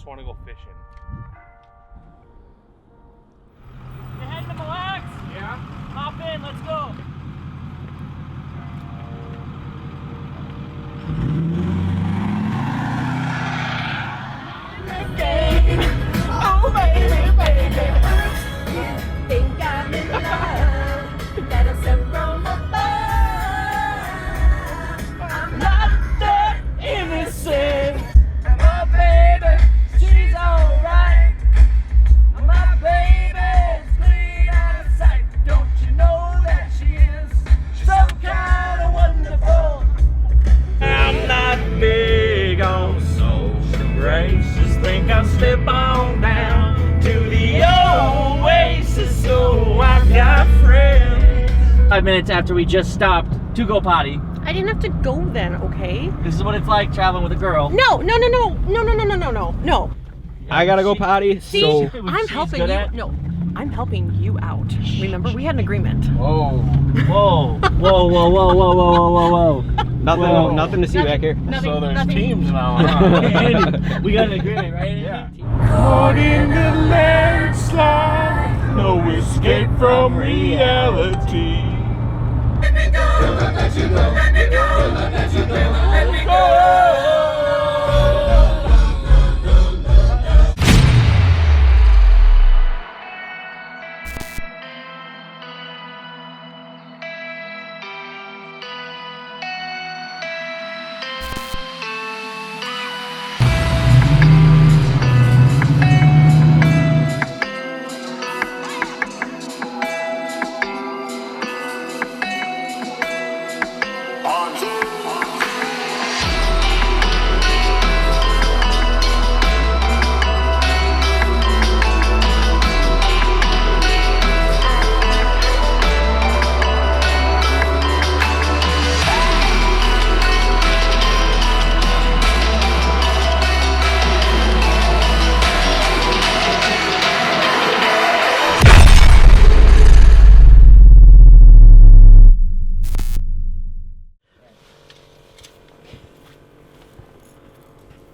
just want to go fishing. You heading to Mille? Yeah. Hop in, let's go. Oh baby, baby, you think I'm in love? That I sent from above. I'm not that innocent. My baby, she's alright. My baby's clean out of sight. Don't you know that she is some kind of wonderful? I'm not big on social graces. Think I'll slip on down to the oasis. So I've got friends. 5 minutes after we just stopped to go potty. I didn't have to go then, okay? This is what it's like traveling with a girl. No. I gotta go potty. See, So I'm helping you. No, I'm helping you out. Remember, we had an agreement. whoa, Whoa, whoa, whoa, whoa, whoa, whoa, whoa, whoa. nothing to see back here. So there's nothing. teams now, huh? We got an agreement, right? Yeah. Caught in the landslide, no escape from reality.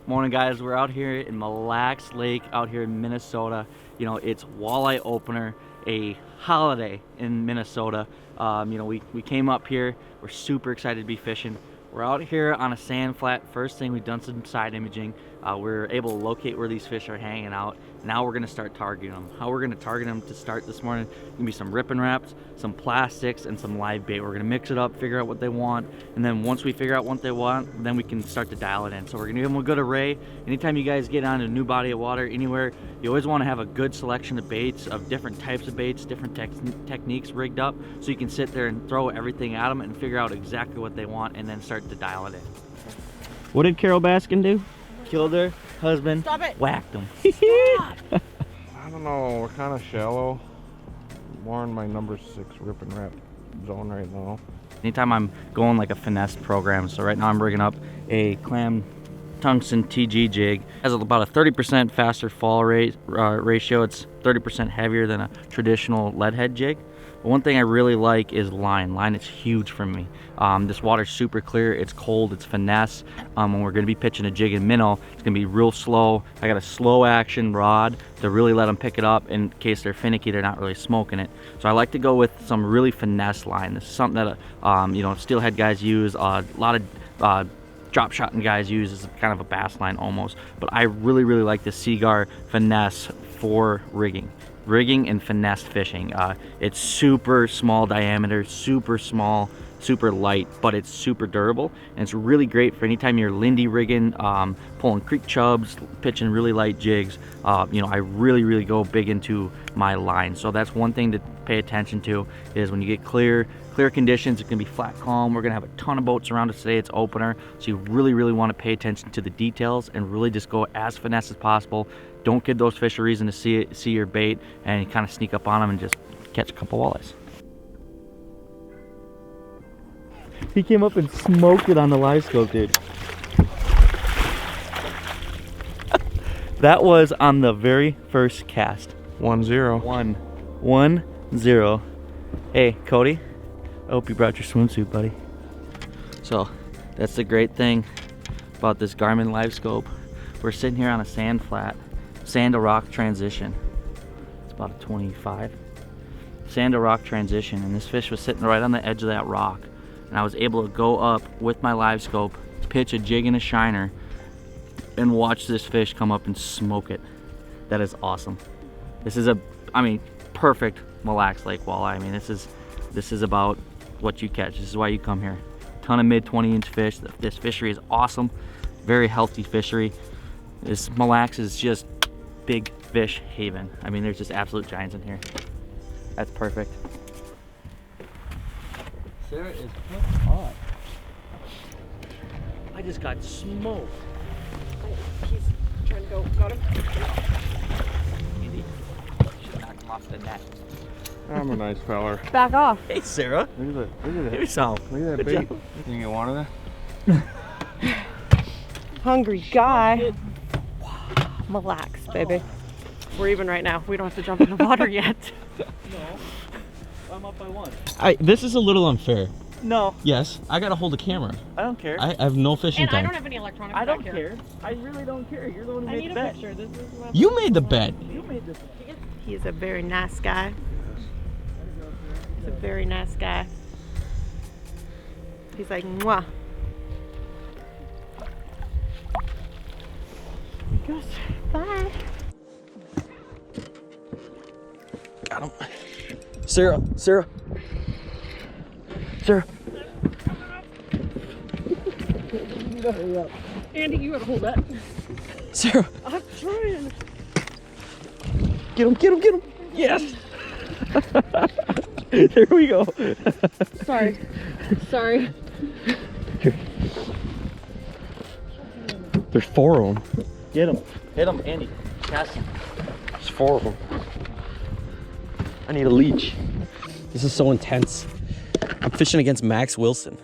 Morning, guys. We're out here in Mille Lake, out here in Minnesota. You know, it's walleye opener, a holiday in Minnesota. You know, we came up here. We're super excited to be fishing. We're out here on a sand flat. First thing, we've done some side imaging. We're able to locate where these fish are hanging out. Now we're gonna start targeting them. How we're gonna target them to start this morning, gonna be some rip and wraps, some plastics, and some live bait. We're gonna mix it up, figure out what they want, and then once we figure out what they want, then we can start to dial it in. So we're gonna give them a good array. Anytime you guys get on a new body of water anywhere, you always wanna have a good selection of baits, of different types of baits, different techniques rigged up, so you can sit there and throw everything at them and figure out exactly what they want and then start to dial it in. What did Carol Baskin do? Killed her husband, Stop it. whacked him. Stop. I don't know, we're kind of shallow. More in my number 6 rip and wrap zone right now. Anytime I'm going like a finesse program, so right now I'm rigging up a clam tungsten TG jig. It has about a 30% faster fall rate ratio. It's 30% heavier than a traditional lead head jig. But one thing I really like is line. Line is huge for me. This water's super clear, it's cold, it's finesse. When we're gonna be pitching a jig and minnow, it's gonna be real slow. I got a slow action rod to really let them pick it up in case they're finicky, they're not really smoking it. So I like to go with some really finesse line. This is something that, you know, steelhead guys use, a lot of drop shotting guys use as kind of a bass line almost. But I really like the Seagar finesse for rigging and finesse fishing. It's super small diameter, super small, super light, but it's super durable, and it's really great for anytime you're lindy rigging, pulling creek chubs, pitching really light jigs. You know, I really go big into my line. So that's one thing to pay attention to, is when you get clear conditions, it's gonna be flat calm. We're gonna have a ton of boats around us today. It's opener, so you really want to pay attention to the details and really just go as finesse as possible. Don't give those fish a reason to see your bait, and you kind of sneak up on them and just catch a couple walleyes. He came up and smoked it on the live scope, dude. That was on the very first cast. 1-0. 1-0. Hey, Cody, I hope you brought your swimsuit, buddy. So that's the great thing about this Garmin live scope. We're sitting here on a sand flat, sand to rock transition. It's about a 25. Sand to rock transition, and this fish was sitting right on the edge of that rock. And I was able to go up with my live scope, pitch a jig and a shiner, and watch this fish come up and smoke it. That is awesome. This is perfect Mille Lake walleye. I mean, this is about what you catch. This is why you come here. Ton of mid 20-inch fish. This fishery is awesome. Very healthy fishery. This Mille Lake is just big fish haven. I mean, there's just absolute giants in here. That's perfect. Sarah is hot. I just got smoked. He's trying to go. Got him. Andy, should knock him off the net. I'm a nice feller. Back off. Hey, Sarah. Look at that. Give me some. Look at that Good bait. job. Can you get one of that? Hungry guy. Relax, baby. We're even right now. We don't have to jump in the water yet. No, I'm up by one. This is a little unfair. No, Yes, I gotta hold the camera. I don't care. I have no fishing And I time. don't have any electronics I don't back here. care. I really don't care. You're the one who I made need the a bet. picture. This is my... You made the bet. You made this. He's a very nice guy. He's a very nice guy. He's like, mwah. He goes, bye. Got him. Sarah. Sarah. Andy, you gotta hold that. Sarah. I'm trying. Get him. Yes. There we go. Sorry. There's 4 of them. Get him. Hit him, Andy. Cast him. There's 4 of them. I need a leech. This is so intense. I'm fishing against Max Wilson.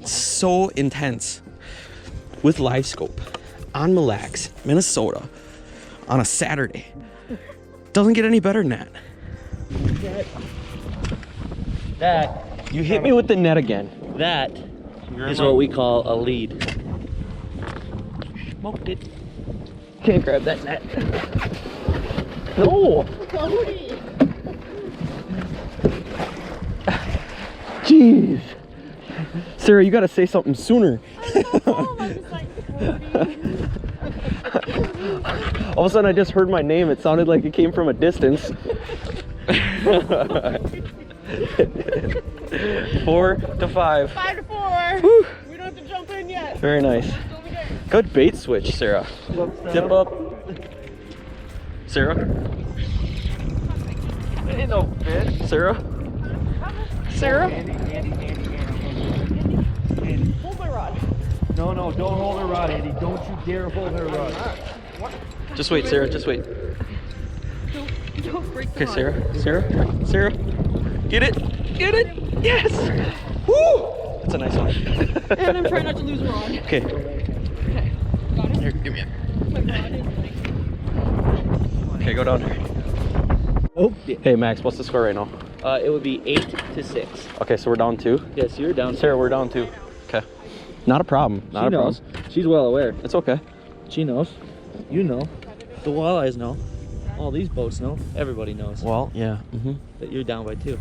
So intense. With live scope on Mille Lake, Minnesota, on a Saturday. Doesn't get any better than that. That You hit me with the net again. That is what we call a lead. Smoked it. Can't grab that net. No. Jeez. Sarah, you gotta say something sooner. All of a sudden I just heard my name. It sounded like it came from a distance. 4 to 5. 5 to 4. Whew. We don't have to jump in yet. Very nice. Good bait switch, Sarah. Tip up. Sarah. Ain't no fish. Sarah. Sarah. Hold my rod. No, don't hold her rod, Andy. Don't you dare hold her rod. Just wait, Sarah. Just wait. Don't break the Okay, rod. Sarah. Get it. Yes. Woo. That's a nice one. And I'm trying not to lose a rod. Okay. Okay. Got it? Here, give me it. My rod is like... Okay, go down here. Oh, Hey, Max, what's the score right now? it would be 8 to 6. Okay, so we're down 2. Yes, you're down. Sarah, we're down 2. Okay. Not a problem. Not a problem. She's well aware. It's okay. She knows. You know. The Walleyes know. All these boats know. Everybody knows Well, yeah. that you're down by 2.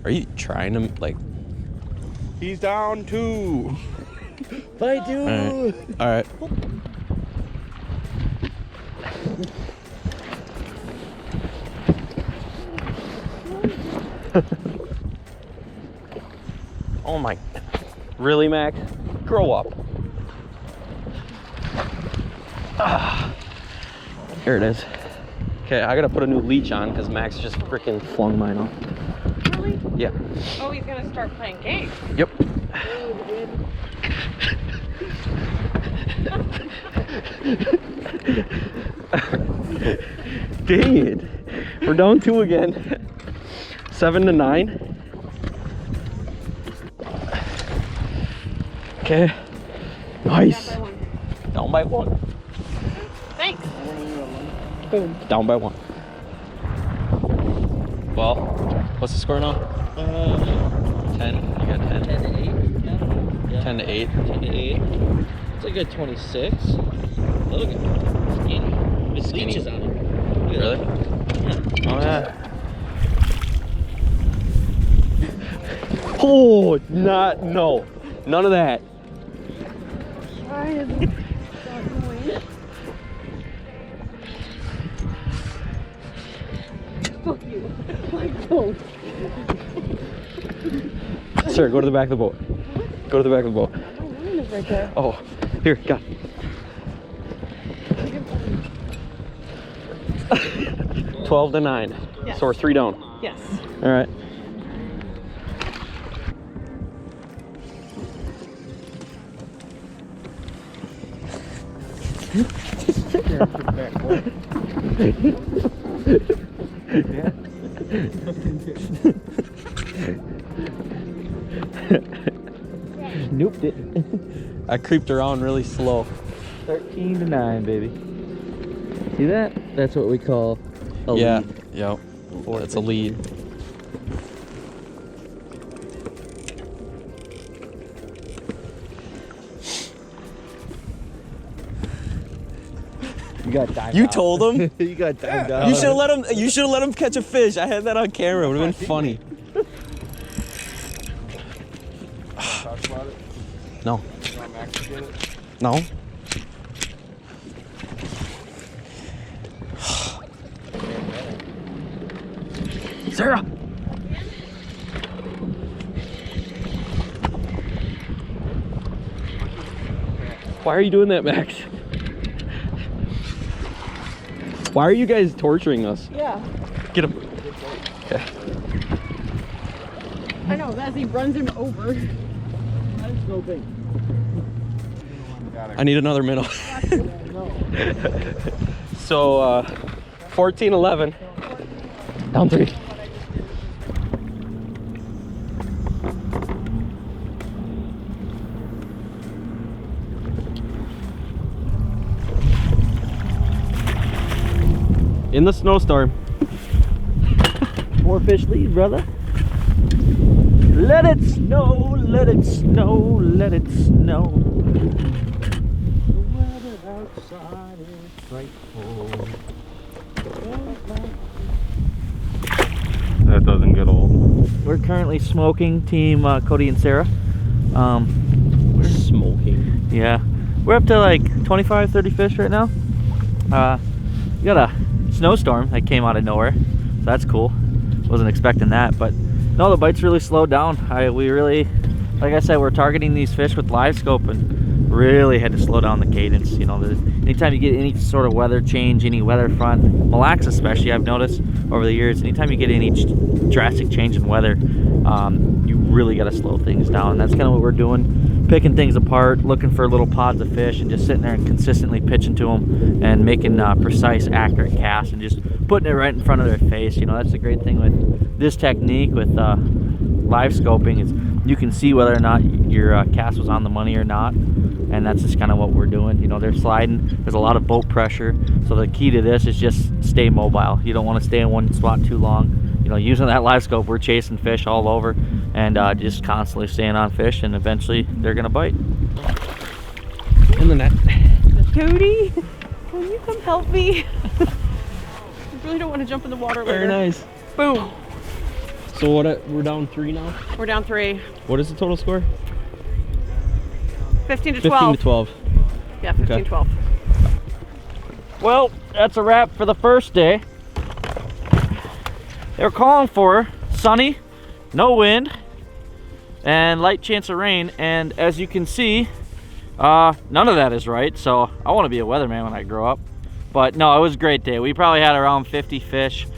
Are you trying to, like... He's down 2. By 2. All right. Oh my. Really, Max? Grow up. Here it is. Okay, I gotta put a new leech on because Max just freaking flung mine off. Really? Yeah. Oh, he's gonna start playing games. Yep. Dang it. We're down 2 again. 7 to 9. Okay. Nice. Down by 1. Thanks. Boom. Down by 1. Well, what's the score now? 10. You got 10. 10 to 8. Yeah. 10 to 8. 10 to 8. That's a good 26. Look at skinny. With leeches on it. Really? Yeah. Oh yeah. Oh, no. None of that. Sir, go to the back of the boat. Go to the back of the boat. Mine is right there. Oh, here, got it. 12 to 9. Yes. So we're 3 down. Yes. All right. Nooped it. I creeped around really slow. 13 to 9, baby. See that? That's what we call a lead. Yep. That's a lead. You got timed You out. told him. You got timed out. You should have let him. You should have let him catch a fish. I had that on camera. It would have been funny. Talk about it. No. You want Max to get it? No. Sarah. Why are you doing that, Max? Why are you guys torturing us? Yeah. Get him. Okay. I know, as he runs him over. That's so big. I need another minnow. So, 14-11. Down 3. In the snowstorm. 4 fish lead, brother. Let it snow, let it snow, let it snow. The weather outside is frightful. That doesn't get old. We're currently smoking, team Cody and Sarah. We're smoking. Yeah, we're up to like 25, 30 fish right now. We got a snowstorm that came out of nowhere, so that's cool. Wasn't expecting that, but no, the bites really slowed down. We really, like I said, we're targeting these fish with live scope and really had to slow down the cadence. You know, anytime you get any sort of weather change, any weather front, Mille Lacs especially, I've noticed over the years, anytime you get any drastic change in weather, you really got to slow things down. And that's kind of what we're doing, picking things apart, looking for little pods of fish and just sitting there and consistently pitching to them and making precise, accurate casts and just putting it right in front of their face. You know, that's the great thing with this technique with live scoping is you can see whether or not your cast was on the money or not, and that's just kind of what we're doing. You know, they're sliding, there's a lot of boat pressure, so the key to this is just stay mobile. You don't want to stay in one spot too long. You know, using that live scope, we're chasing fish all over and just constantly staying on fish, and eventually they're gonna bite. In the net. Cody, can you come help me? I really don't want to jump in the water later. Very nice. Boom. So what? We're down 3 now. We're down 3. What is the total score? 15 to 12. 15 to 12. Yeah, 15 Okay. 12. Well, that's a wrap for the first day. They're calling for sunny, no wind, and light chance of rain, and as you can see, none of that is right. So I want to be a weatherman when I grow up. But no, it was a great day. We probably had around 50 fish.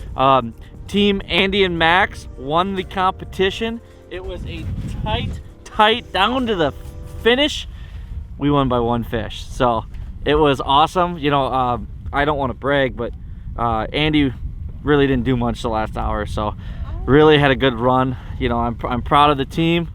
Team Andy and Max won the competition. It was a tight down to the finish. We won by 1 fish, so it was awesome. You know, I don't want to brag, but Andy really didn't do much the last hour, so really had a good run. You know, I'm proud of the team,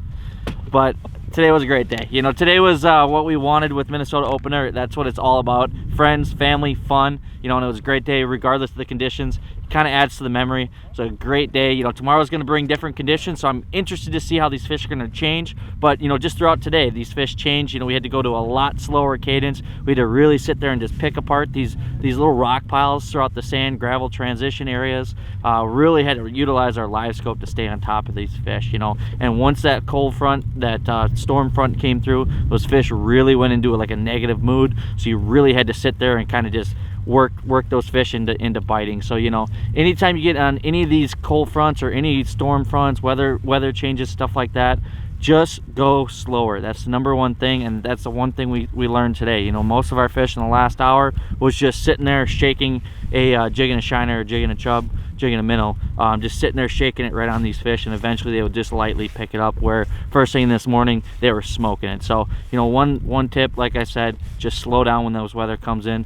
but today was a great day. You know, today was what we wanted with Minnesota Opener. That's what it's all about. Friends, family, fun. You know, and it was a great day regardless of the conditions. kind of adds to the memory. So a great day. You know, tomorrow's going to bring different conditions, so I'm interested to see how these fish are going to change. But, you know, just throughout today, these fish change. You know, we had to go to a lot slower cadence. We had to really sit there and just pick apart these little rock piles throughout the sand, gravel transition areas. Really had to utilize our live scope to stay on top of these fish, you know. And once that cold front, that storm front came through, those fish really went into like a negative mood. So you really had to sit there and kind of just work those fish into biting. So, you know, anytime you get on any of these cold fronts or any storm fronts, weather changes, stuff like that, just go slower. That's the number one thing, and that's the one thing we learned today. You know, most of our fish in the last hour was just sitting there shaking a jigging a shiner, or jigging a chub, jigging a minnow, just sitting there shaking it right on these fish, and eventually they would just lightly pick it up, where first thing this morning they were smoking it. So, you know, one tip, like I said, just slow down when those weather comes in.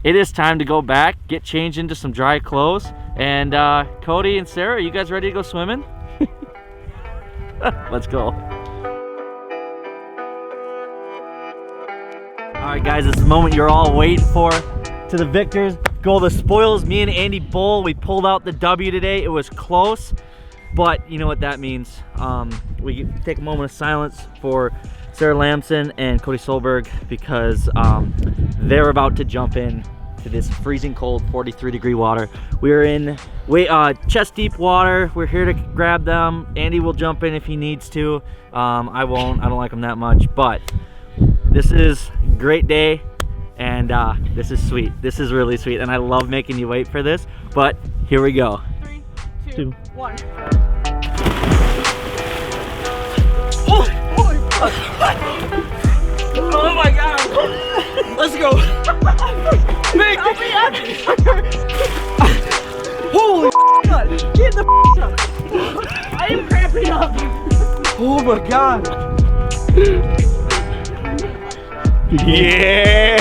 It is time to go back, get changed into some dry clothes, and Cody and Sarah, are you guys ready to go swimming? Let's go. All right, guys, it's the moment you're all waiting for. To the victors go the spoils. Me and Andy Bull, we pulled out the W today. It was close, but you know what that means. We take a moment of silence for Sarah Lamson and Cody Solberg, because they're about to jump in to this freezing cold 43-degree water. We're in chest deep water. We're here to grab them. Andy will jump in if he needs to. I won't. I don't like him that much, but this is a great day, and this is sweet. This is really sweet, and I love making you wait for this, but here we go. 3, 2, 1. Oh my god! Let's go! Big! Help me up! Holy god! Get the up! I am cramping up! Oh my god! Yeah!